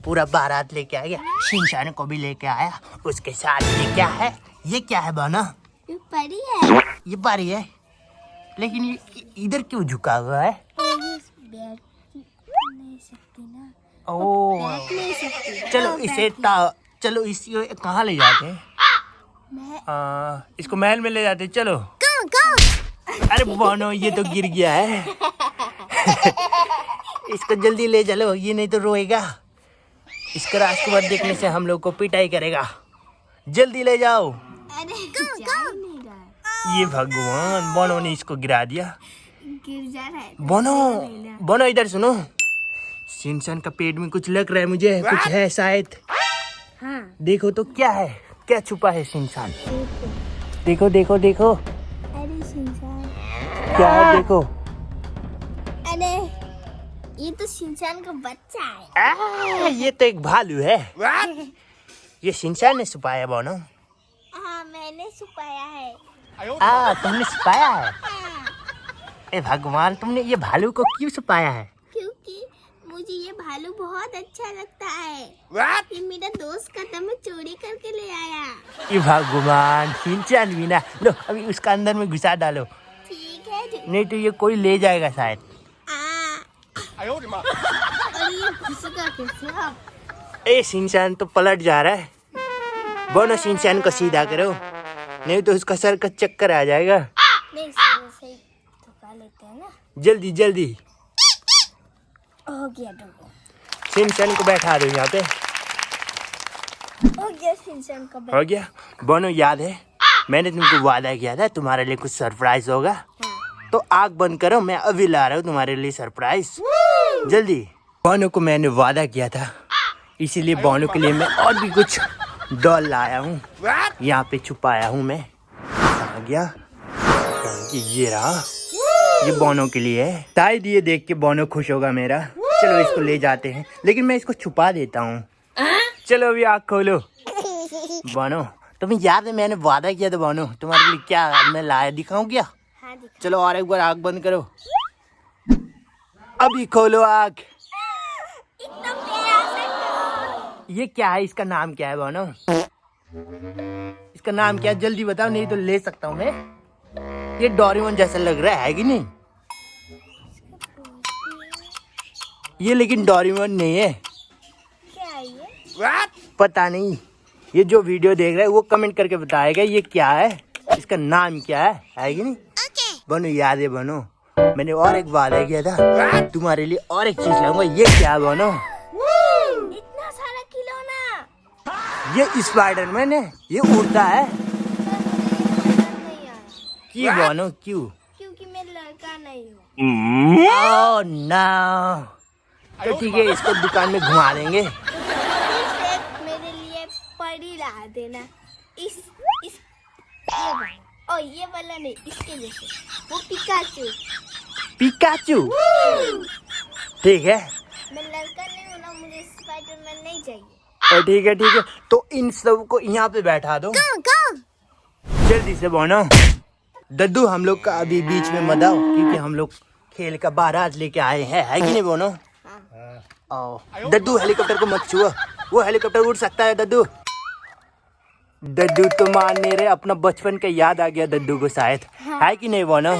पूरा बारात लेके आ गया, शिनचैन को भी लेके आया उसके साथ। ये क्या है? ये क्या है बोनो? ये परी है। ये परी है, लेकिन ये इधर क्यों झुका हुआ है? बैठ नहीं सकती ना। ओह बैठ नहीं सकती। चलो इसे कहाँ ले जाते हैं? इसको महल में ले जाते हैं, चलो। अरे बोनो ये तो गिर गया है। इसको जल्दी ले चलो, ये नहीं तो रोएगा। इसका राजकुमार देखने से हम लोग को पिटाई करेगा। जल्दी ले जाओ। अरे जा ही नहीं रहा। ये भगवान, बोनो ने इसको गिरा दिया। गिर जा रहा है। बोनो इधर सुनो। शिनचैन का पेट में कुछ लग रहा है, मुझे कुछ है शायद। हाँ। देखो तो क्या है, क्या छुपा है शिनचैन? देखो देखो देखो अरे शिनचैन, क्या है, देखो। अरे ये तो शिनचैन का बच्चा है। ये तो एक भालू है। ये शिनचैन ने छुपाया बोनो? हाँ मैंने छुपाया है। तुमने छुपाया है? हाँ, ए भगवान, तुमने ये भालू को क्यों छुपाया है? क्योंकि मुझे ये भालू बहुत अच्छा लगता है। ये मेरा दोस्त का था, मैं चोरी करके ले आया। ये भगवान, शिनचैन भी ना, लो अभी उसका अंदर में घुसा डालो, ठीक है। नहीं तो ये कोई ले जाएगा शायद। और ये घुसेगा कैसे? ए शिनचैन तो पलट जा रहा है। बोनो शिनचैन को सीधा करो, नहीं तो उसका सर का चक्कर आ जाएगा। नहीं सही धोखा लेते हैं ना। जल्दी जल्दी हो गया डोगो। शिनचैन को बैठा दो यहाँ पे। हो गया शिनचैन का हो गया। बोनो याद है मैंने तुमको वादा किया था तुम्हारे लिए कुछ सरप्राइज होगा? हाँ। तो आग बंद करो, मैं अभी ला रहा हूँ तुम्हारे लिए सरप्राइज। जल्दी। बोनो को मैंने वादा किया था, इसीलिए बोनो के लिए मैं और भी कुछ डॉल लाया हूँ। यहाँ पे छुपाया हूँ मैं। आ गया ये रहा, ये बोनो के लिए है। शायद ये देख के बोनो खुश होगा मेरा। चलो इसको ले जाते हैं, लेकिन मैं इसको छुपा देता हूँ। चलो अभी आग खोलो। बोनो तुम्हें याद है मैंने वादा किया था बोनो तुम्हारे लिए क्या मैं लाया, दिखाऊं क्या? हाँ दिखा। चलो और एक बार आग बंद करो। अभी खोलो आग। इतना प्यारा सा। ये क्या है, इसका नाम क्या है बोनो? इसका नाम क्या है जल्दी बताओ, नहीं तो ले सकता हूँ मैं। ये डोरेमोन जैसा लग रहा है कि नहीं? ये लेकिन डोरेमोन नहीं है। क्या है ये? पता नहीं, ये जो वीडियो देख रहा है वो कमेंट करके बताएगा ये क्या है, इसका नाम क्या है कि नहीं? बोनो याद है बोनो, मैंने और एक वादा किया था तुम्हारे लिए और एक चीज लाऊंगा। ये क्या है बोनो? इतना सारा खिलौना। ये स्पाइडरमैन है, ये उड़ता है। नहीं आया। क्यों बोनो क्यों? क्योंकि मैं लड़का नहीं हूँ। Oh no. तो ठीक है, इसको दुकान में घुमा देंगे। मेरे लिए परी ला देना। इस ये वाला नहीं, इसके जैसे वो पिकाचू। पिकाचू ठीक है। मैं लड़का नहीं हूँ ना, मुझे स्पाइडरमैन नहीं चाहिए। और ठीक है, तो इन सब को यहाँ पे बैठा दो। जल्दी से बोनो। दद्दू हम लोग का अभी बीच में मत आओ, क्योंकि हम लोग खेल का बारात लेके आए हैं, है कि नहीं बोनो? आओ दद्दू, हेलीकॉप्टर को मत छुओ, वो हेलीकॉप्टर उड़ सकता है। दद्दू तो मान नहीं रहे, अपना बचपन का याद आ गया दद्दू को शायद, है कि नहीं बोनो?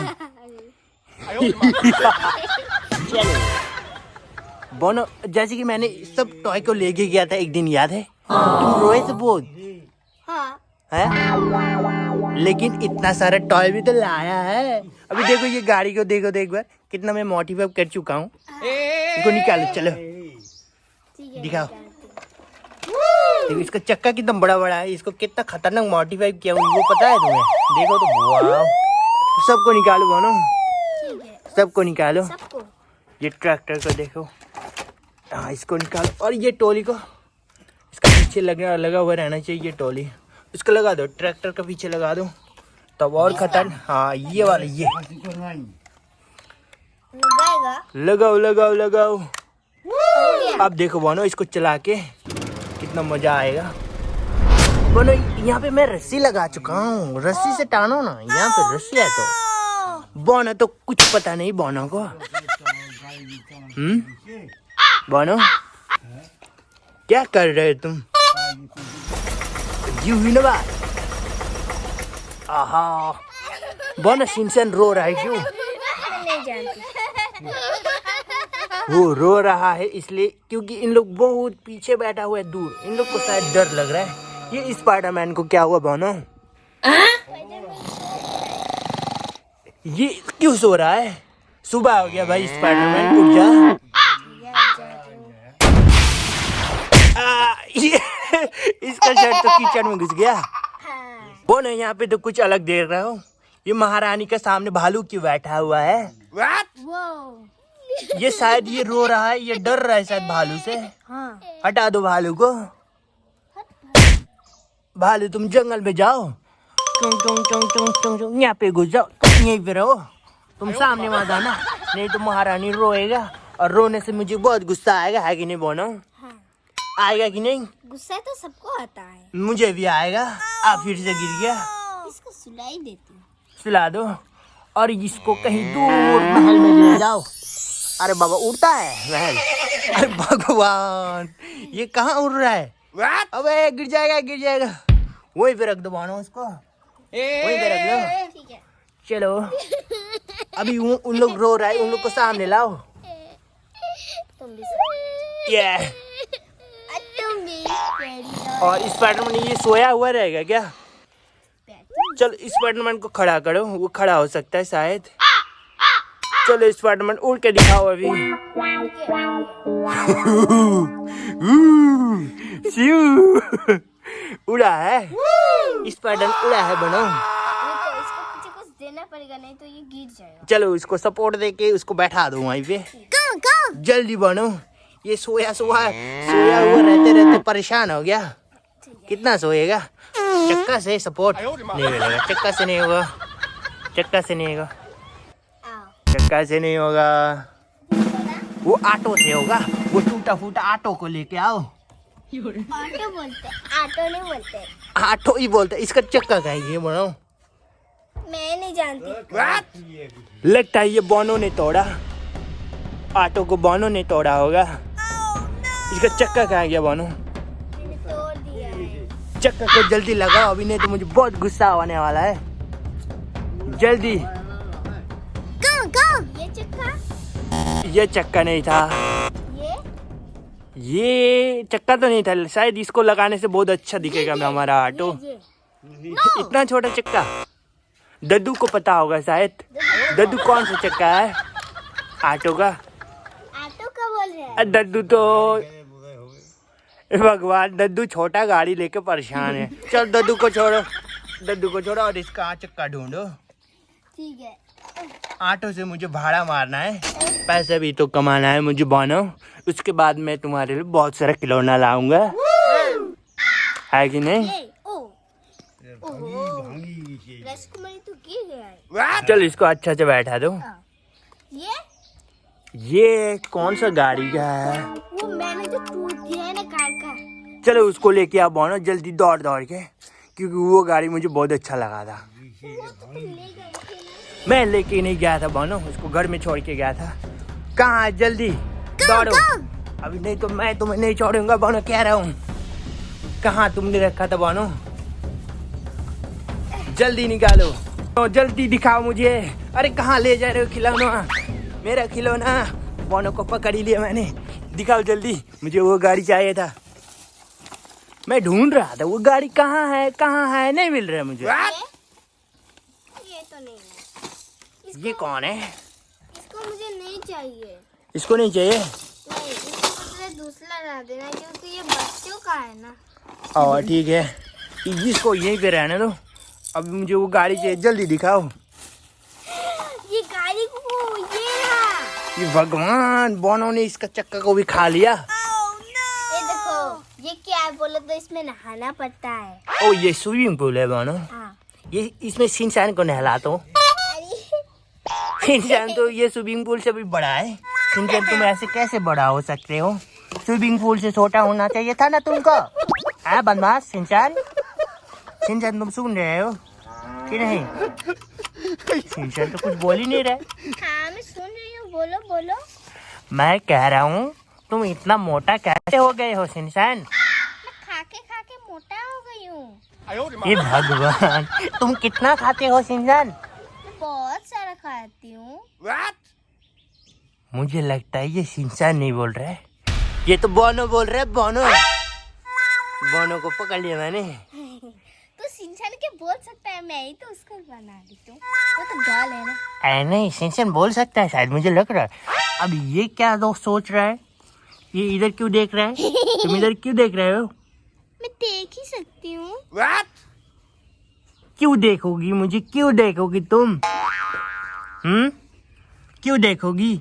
चलो बोनो, जैसे कि मैंने सब टॉय को लेके गया था एक दिन, याद है? तुम रोए थे बहुत है, लेकिन इतना सारा टॉय भी तो लाया है। अभी देखो ये गाड़ी को देखो, एक बार कितना मैं मॉडिफाई कर चुका हूँ। इसको निकालो, चलो दिखाओ। देखो इसका चक्का कितना बड़ा बड़ा है, इसको कितना खतरनाक मॉडिफाई किया हूँ, वो पता है तुम्हें? देखो तो वाह। सबको निकालो बोनो, सबको निकालो। ये ट्रैक्टर को देखो, हाँ इसको निकालो। और ये टोली को इसका पीछे लगा हुआ रहना चाहिए, ये टोली इसको लगा दो, ट्रैक्टर का पीछे लगा दो तब और खतरनाक। हाँ ये वाला, ये लगाओ। अब देखो बोनो, इसको चला के कितना मजा आएगा। बोनो यहाँ पे मैं रस्सी लगा चुका हूँ, रस्सी से टानो ना, यहाँ पे रस्सी है। तो बोनो तो कुछ पता नहीं बोनो को। बोनो क्या कर रहे हो तुम? यू हुई ना बात। आहा, बोनो शिनचैन रो रहा है क्यों? नहीं जानती। वो रो रहा है इसलिए क्योंकि इन लोग बहुत पीछे बैठा हुआ है दूर। इन लोग को शायद डर लग रहा है। ये स्पाइडरमैन को क्या हुआ बोनो? ये क्यों सो रहा है? सुबह हो गया भाई, स्पाइडरमैन उठ जा। ये इसका शर्ट तो कीचड़ में घुस गया। बोनो यहाँ पे तो कुछ अलग देख रहा हो। ये महारानी के सामने भालू क्यों बैठा हुआ है? ये शायद ये रो रहा है, ये डर रहा है शायद भालू से। हाँ। हटा दो भालू को। भालू तुम जंगल में जाओ, यहाँ पे घुस जाओ, तुम यहीं पे रहो। तुम सामने मत आना, नहीं तो महारानी रोएगा और रोने से मुझे बहुत गुस्सा आएगा। है कि नहीं बोनो? हाँ। आएगा कि नहीं? गुस्सा तो सबको आता है। मुझे भी आएगा। आप फिर से गिर गया। इसको सुलाई देती हूँ। सुला दो और इसको कहीं दूर महल में ले जाओ। अरे बाबा उड़ता है महल। अरे भगवान, ये कहाँ उड़ रहा है? अबे गिर जाएगा, गिर जाएगा। वहीं पे रख दो बानो उसको, वहीं पे रख दो। ठीक है। चलो अभी उन लोग रो रहा है, उन लोग को सामने लाओ। तुम भी ये तुम भी और स्पाइडरमैन ये सोया हुआ रहेगा क्या? चलो स्पाइडरमैन को खड़ा करो, वो खड़ा हो सकता है शायद। चलो स्पाइडरमैन उड़ के दिखाओ अभी। उड़ा है स्पाइडरमैन, उड़ा है बनो। इसको पीछे कुछ देना पड़ेगा, नहीं तो ये गिर जाएगा। चलो इसको सपोर्ट देके उसको बैठा दो वहीं पे। जल्दी बनो। ये सोया हुआ रहते रहते परेशान हो गया। कितना सोएगा? चक्का से सपोर्ट नहीं मिलेगा, चक्का से नहीं होगा, चक्का से नहीं होगा, चक्का से नहीं होगा। वो ऑटो से होगा। वो टूटा फूटा ऑटो को लेके आओ। ऑटो बोलते, ऑटो नहीं बोलते। ऑटो ही बोलते। इसका चक्का कहाँ है ये बनो? मैं नहीं जानती। लगता है ये बोनो ने तोड़ा, ऑटो को बोनो ने तोड़ा होगा। इसका चक्का कहाँ गया बोनो? मैंने तोड़ दिया है। चक्का को जल्दी लगाओ अभी, नहीं तो मुझे बहुत गुस्सा आने वाला है। जल्दी। ये चक्का, ये चक्का नहीं था, ये चक्का तो नहीं था। शायद इसको लगाने से बहुत अच्छा दिखेगा मैं हमारा ऑटो। ये इतना छोटा चक्का दद्दू को पता होगा शायद। दद्दू कौन सा चक्का है ऑटो का? ऑटो का बोल रहे हैं। दद्दू तो भगवान, दद्दू छोटा गाड़ी लेके परेशान है। चल दद्दू को छोड़ो, दद्दू को छोड़ो और इसका चक्का ढूंढो। ठीक है। ऑटो से मुझे भाड़ा मारना है, पैसे भी तो कमाना है मुझे बोनो। उसके बाद मैं तुम्हारे लिए बहुत सारा खिलौना लाऊंगा, है कि नहीं? रसकुमारी तो गिर गया है। चल इसको अच्छा से बैठा दो। ये कौन सा गाड़ी का है? वो मैंने जो टूट दिया है ना कार का। चलो उसको लेके आओ बोनो जल्दी दौड़ दौड़ के, क्योंकि वो गाड़ी मुझे बहुत अच्छा लगा था। मैं लेके नहीं गया था बोनो, उसको घर में छोड़ के गया था। कहाँ है? जल्दी दौड़ो अभी, नहीं तो मैं तुम्हें नहीं छोड़ूंगा बोनो, कह रहा हूँ। कहाँ तुमने रखा था बोनो? जल्दी निकालो, तो जल्दी दिखाओ मुझे। अरे कहाँ ले जा रहे हो खिलौना? मेरा खिलौना बोनो को पकड़ ही लिया मैंने। दिखाओ जल्दी, मुझे वो गाड़ी चाहिए था। मैं ढूंढ रहा था वो गाड़ी कहाँ है, कहाँ है, नहीं मिल रहा मुझे। ये तो नहीं है। ये कौन है? इसको मुझे नहीं चाहिए। इसको नहीं चाहिए? नहीं, इसको दूसरा ला देना, क्योंकि ये बच्चों का है ना। और ठीक है, इसको यहीं पे रहने दो। अभी मुझे वो गाड़ी चाहिए, जल्दी दिखाओ। ये गाड़ी को ये रहा। ये भगवान, बोनो ने इसका चक्का को भी खा लिया। ये देखो, ये क्या है बोलो तो इसमें नहाना पड़ता है। ओ ये स्विमिंग पूल है बोनो। हाँ। ये इसमें शिनचैन को नहलाता हूँ। शिनचैन तो ये स्विमिंग पूल से भी बड़ा है। शिनचैन तुम ऐसे कैसे बड़ा हो सकते हो? स्विमिंग पूल से छोटा होना चाहिए था ना तुमको। है बदमाश शिनचैन। शिनचैन तुम सुन रहे हो कि नहीं? शिनचैन तो कुछ बोल ही नहीं रहे। हाँ मैं सुन रही हूँ, बोलो बोलो। मैं कह रहा हूँ तुम इतना मोटा कैसे हो गए हो शिनचैन? मैं खा के मोटा हो गई हूँ। ये भगवान, तुम कितना खाते हो शिनचैन? मैं बहुत सारा खाती हूँ। मुझे लगता है ये शिनचैन नहीं बोल रहा है, ये तो बोनो बोल रहा है। बोनो बोनो को पकड़ लिया मैंने। तो शिनचैन के बोल सकता है, मैं ही तो उसको बना दी हूँ। वो तो डॉल है ना। नहीं, शिनचैन बोल सकता है शायद, मुझे लग रहा है। अब ये क्या दोस्त सोच रहा है? ये इधर क्यों देख रहा है? तुम इधर क्यों देख रहे हो? मैं देख ही सकती हूँ। क्यों देखोगी मुझे? क्यों देखोगी तुम? क्यों देखोगी?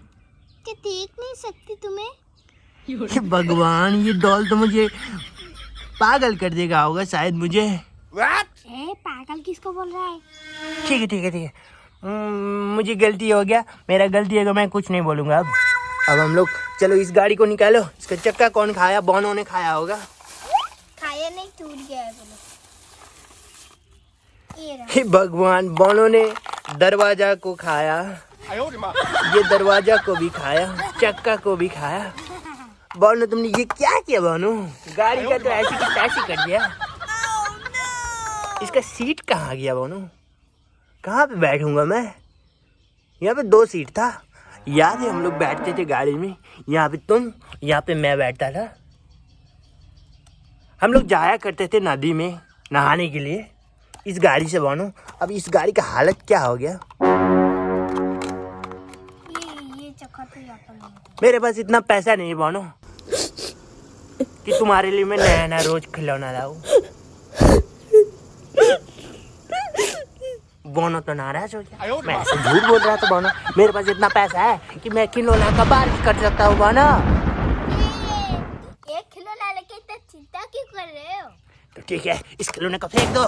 क्या देख नहीं सकती तुम्हें? ये भगवान, ये डॉल तो मुझे पागल कर देगा होगा शायद मुझे। पागल किसको बोल रहा है? ठीक है ठीक है ठीक है, मुझे गलती हो गया, मेरा गलती है, मैं कुछ नहीं बोलूंगा अब हम लोग चलो इस गाड़ी को निकालो। इसका चक्का कौन खाया? बोनो ने खाया होगा। खाया नहीं, टूट गया है बोलो। ये रहा। हे भगवान, बोनो ने दरवाजा को खाया, ये दरवाजा को भी खाया, चक्का को भी खाया। बोनो तुमने ये क्या किया? बोनो गाड़ी का तो ऐसी की तैसी कर दिया। इसका सीट कहाँ गया? बोनो कहाँ पे बैठूंगा मैं? यहाँ पे 2 सीट था, याद है हम लोग बैठते थे गाड़ी में। यहाँ पे तुम, यहाँ पे मैं बैठता था। हम लोग जाया करते थे नदी में नहाने के लिए इस गाड़ी से। बोनो अब इस गाड़ी का हालत क्या हो गया? ये चक्का तो यहाँ पर नहीं था। मेरे पास इतना पैसा नहीं है बोनो कि तुम्हारे लिए मैं नया नया रोज खिलौना लाऊं। बोनो तो नाराज हो गया, मैं ऐसे झूठ बोल रहा था। बोनो मेरे पास इतना पैसा है कि मैं खिलौना का बारिश कर सकता हूँ। बोनो एक खिलौना लेके इतना चिंता क्यों कर रहे हो? तो ठीक है, इस खिलौने को फेंक दो,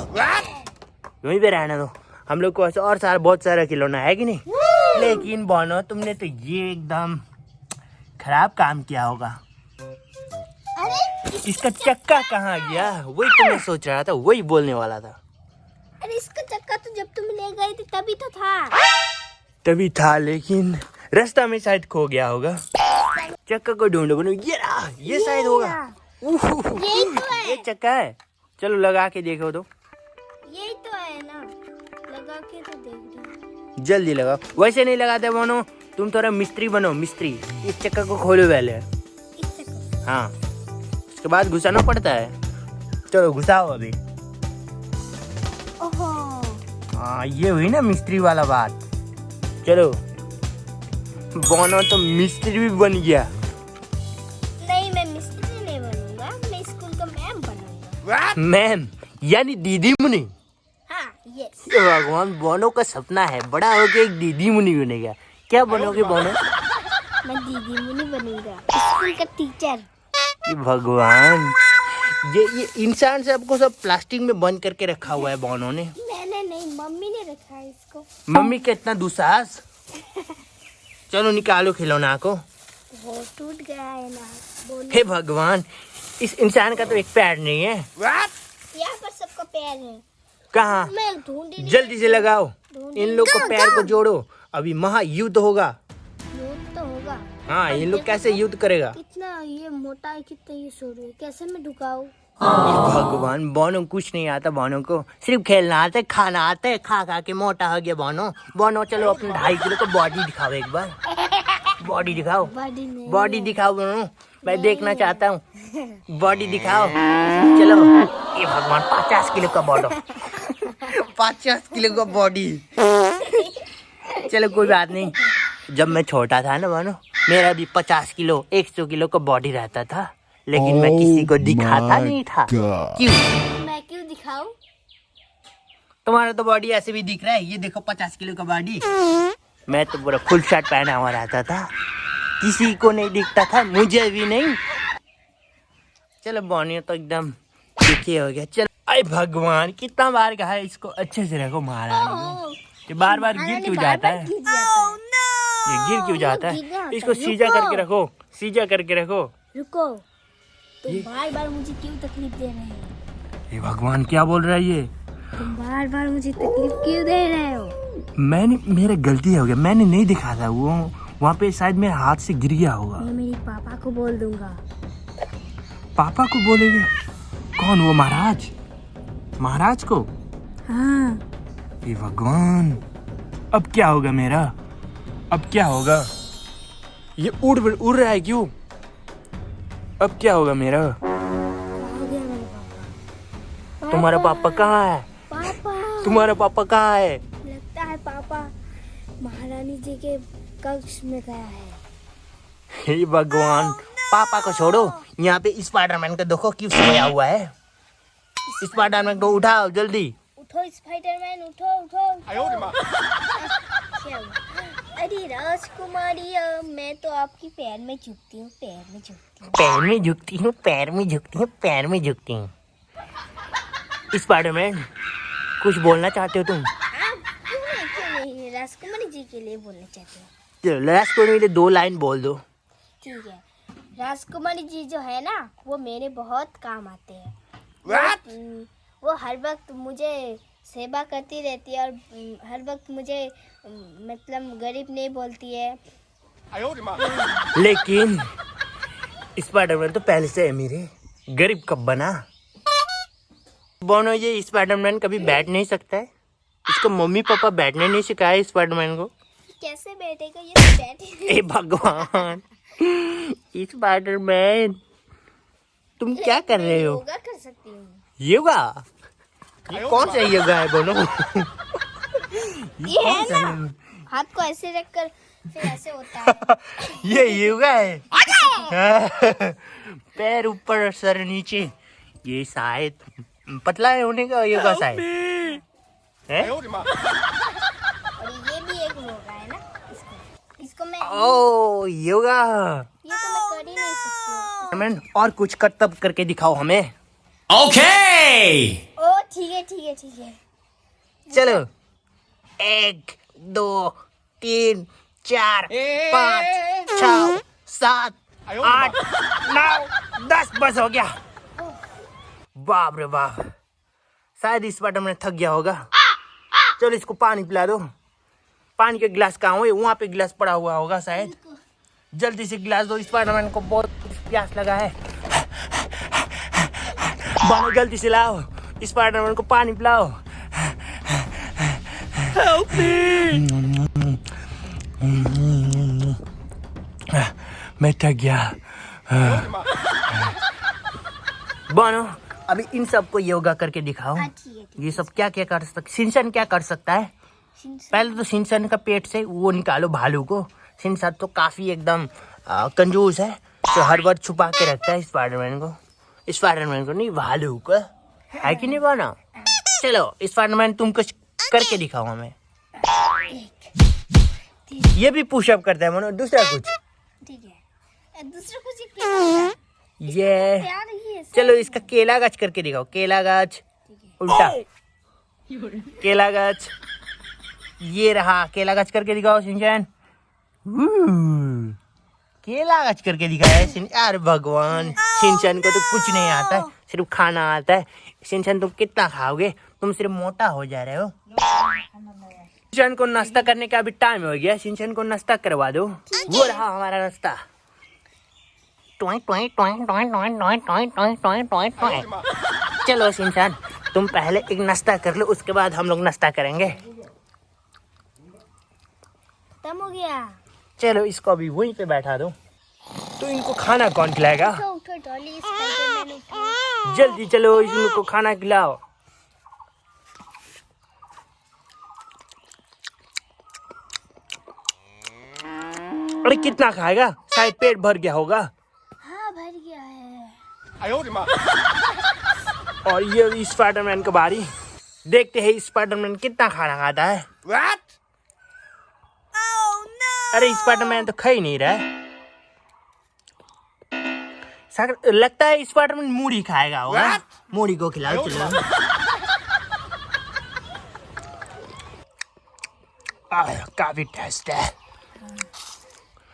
वहीं पे रहने दो। हम लोग को और सारा बहुत सारा खिलौना है कि नहीं? लेकिन बोनो तुमने तो ये एकदम खराब काम किया होगा। अरे इसका चक्का कहाँ गया? वही तो मैं सोच रहा था, वही बोलने वाला था। अरे इसका चक्का तो जब तुम ले गए थे तभी तो था। तभी था, लेकिन रास्ता में शायद खो गया होगा। चक्का को ढूंढो। बोलो ये रहा, ये शायद होगा। यही तो है। ये चक्का है, चलो लगा के देखो तो। यही तो है ना, लगा के तो देख रहे। जल्दी लगाओ। वैसे नहीं लगाते बोनो, तुम थोड़ा मिस्त्री बनो, मिस्त्री। इस चक्का को खोलो पहले। हाँ, उसके बाद घुसाना पड़ता है। चलो घुसाओ अभी। ओहो, हाँ ये हुई ना मिस्त्री वाला बात। चलो बोनो तो मिस्त्री भी बन गया। नहीं मैं मिस्त्री नहीं बनूंगा, मैं स्कूल का मैम बनूंगा। मैम यानी दीदी मुनि? हाँ यस। ये भगवान, बोनो का सपना है बड़ा होके एक दीदी मुनि बनेगा। क्या बनोगे बोनो? मैं दीदी मुनि बनूंगा, स्कूल का टीचर। ये भगवान, ये इंसान सबको सब प्लास्टिक में बंद करके रखा हुआ है बोनो ने। मैंने नहीं, मम्मी ने रखा है इसको। मम्मी का इतना दुसाहस। चलो निकालो खिलौना को। वो टूट गया है ना, बोलो। हे भगवान, इस इंसान का तो एक पैर नहीं है। यहाँ पर सबका पैर है। कहाँ? मैं ढूंढ ही जल्दी से लगाओ, ढूंढ इन लोग को पैर को जोड़ो, अभी महायुद्ध होगा। युद्ध तो होगा। हाँ, ये लोग कैसे युद्ध करेगा? कितना ये मोटा है, कितना ये सो रही है, कैसे मैं ढुकाऊं? भगवान, बोनो कुछ नहीं आता। बोनो को सिर्फ खेलना आता है, खाना आता है, खा खा के मोटा हो गया बोनो। बोनो चलो अपने 2.5 किलो का बॉडी दिखाओ एक बार। बॉडी दिखाओ, बॉडी नहीं। बॉडी दिखाओ बोनो, मैं देखना चाहता हूँ। बॉडी दिखाओ चलो। ये भगवान, 50 किलो का बॉडी, 50 किलो का बॉडी। चलो कोई बात नहीं, जब मैं छोटा था ना बोनो, मेरा भी 50 किलो 100 किलो का बॉडी रहता था, लेकिन मैं किसी को दिखाता नहीं था। क्यों? मैं क्यों दिखाऊं? तुम्हारा तो बॉडी ऐसे भी दिख रहा है, ये देखो 50 किलो का बॉडी। मैं तो पूरा फुल शर्ट पहना हुआ रहता था, किसी को नहीं दिखता था, मुझे भी नहीं। चलो बोनी तो एकदम दुखी हो गया। चलो, अरे भगवान, कितना बार कहा है इसको अच्छे से रखो महारानी। ये बार बार गिर क्यों जाता है? ये गिर क्यों जाता है? इसको सीधा करके रखो, सीधा करके रखो। रुको, तुम बार बार मुझे क्यों तकलीफ दे रहे हो? ये भगवान क्या बोल रहा है ये? तुम बार बार मुझे तकलीफ क्यों दे रहे हो? मैंने, मेरा गलती हो गया, मैंने नहीं दिखा था। वहाँ पे शायद मेरे हाथ से गिर गया होगा। मैं मेरी पापा को बोल दूंगा। पापा को बोलेंगे? कौन, वो महाराज? महाराज को? हाँ। ये भगवान, अब क्या होगा मेरा? अब क्या होगा? ये उड़ रहा है क्यों? अब क्या होगा मेरा? हो गया मेरे पापा। तुम्हारा पापा कहाँ है? पापा। तुम्हारा पापा कहाँ है? लगता है पापा महारानी जी के कक्ष में गया है। हे भगवान, पापा को छोड़ो, यहाँ पे स्पाइडरमैन को देखो क्यों सोया हुआ है। स्पाइडरमैन को उठाओ जल्दी। उठो स्पाइडरमैन, उठो उठो। क्या हुआ? अरे राजकुमारी, मैं तो आपकी पैर में झुकती हूँ, पैर में झुकती हूँ। पैर में झुकती हूँ, पैर में झुकती हूँ, पैर में झुकती हूँ। स्पाइडरमैन, कुछ बोलना चाहते हो तुम? क्यों नहीं, राजकुमारी जी के लिए बोलना चाहते हो? चलो राजकुमारी के लिए 2 लाइन बोल दो। ठीक है। राजकुमारी जी जो है ना, वो मेरे बहुत काम आते हैं। वो हर वक्त मुझे सेवा करती रहती है और हर वक्त मुझे मतलब गरीब नहीं बोलती है। लेकिन स्पाइडरमैन तो पहले से अमीर है, गरीब कब बना? बोनो, ये स्पाइडरमैन कभी बैठ नहीं सकता है? इसको मम्मी पापा बैठने नहीं सिखाया स्पाइडरमैन को? कैसे बैठेगा ये? तो बैठे। ए भगवान, स्पाइडरमैन तुम क्या कर रहे हो? योगा कर सकती हूँ। योगा? ये कौन सा योगा है बोनो? ये है ना, हाथ को ऐसे रखकर फिर ऐसे होता है। ये योगा है? पैर ऊपर सर नीचे, ये शायद पतला होने का योगा शायद है। और ये भी एक योगा है ना, इसको मैं ओ योगा, ये तो मैं कर ही नहीं सकती हूँ। और कुछ करतब करके दिखाओ हमें। Okay! ओ ठीक है ठीक है ठीक है। चलो 1 2 3 4 5 6 7 8 9 10 बस हो गया। बाप रे बाप, शायद इस बार में थक गया होगा। चलो इसको पानी पिला दो। पानी के गिलास कहाँ है? वहाँ पे गिलास पड़ा हुआ होगा शायद। जल्दी से गिलास दो, स्पाइडरमैन को बहुत प्यास लगा है। बानो जल्दी से लाओ, स्पाइडरमैन को पानी पिलाओ। Help me! मैं थक गया। बानो, अभी इन सबको योगा करके दिखाओ। हाँ ठीक है। ये सब क्या क्या कर सकता? शिनचैन क्या कर सकता है? पहले तो शिनचैन का पेट से वो निकालो भालू को। शिनचैन तो काफी एकदम कंजूस है, तो हर बार छुपा के रखता है स्पाइडरमैन को। स्पाइडरमैन को नहीं, भालू को, है कि नहीं बानो? चलो स्पाइडरमैन तुम कुछ करके दिखाओ हमें। ये भी पुशअप करता है मानो। दूसरा कुछ? ठीक है, दूसरा कुछ क्या है? ये प्यार ही है। चलो इसका केला गाछ करके दिखाओ। केला गाछ उल्टा, केला गाछ, ये रहा केला गाछ करके दिखाओ शिनचैन। केला गाछ करके दिखाया है शिनचैन। यार भगवान, शिनचैन को तो कुछ नहीं आता है, सिर्फ खाना आता है। शिनचैन तुम कितना खाओगे? तुम सिर्फ मोटा हो जा रहे हो। शिनचैन को नाश्ता करने का अभी टाइम हो गया। शिनचैन को नाश्ता करवा दो। वो रहा हमारा नाश्ता। चलो शिनचैन, तुम पहले एक नाश्ता कर लो, उसके बाद हम लोग नाश्ता करेंगे। खत्म हो गया। चलो इसको अभी वहीं पे बैठा दो। तो इनको खाना कौन खिलाएगा? उठो उठो डॉली, स्पाइडरमैन उठो। जल्दी चलो, इनको खाना खिलाओ। अरे कितना खाएगा? शायद पेट भर गया होगा। हाँ भर गया है। और ये स्पाइडरमैन का बारी। देखते हैं स्पाइडरमैन कितना खाना खाता है। अरे स्पाइडरमैन तो खा ही नहीं रहा है। लगता है स्पाइडरमैन मूढ़ी खाएगा होगा। मूढ़ी को खिलाओ चलो। काफी टेस्ट है।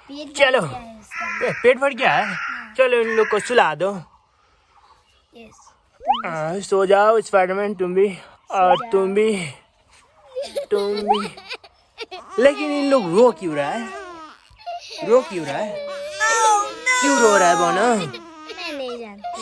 चलो पेट भर गया है। चलो इन लोग को सुला दो। सो जाओ स्पाइडरमैन, तुम भी और तुम भी। लेकिन इन लोग रो क्यों रहा है? रो क्यों रहा है? क्यों रो रहा है बोनो? मैं नहीं जानती।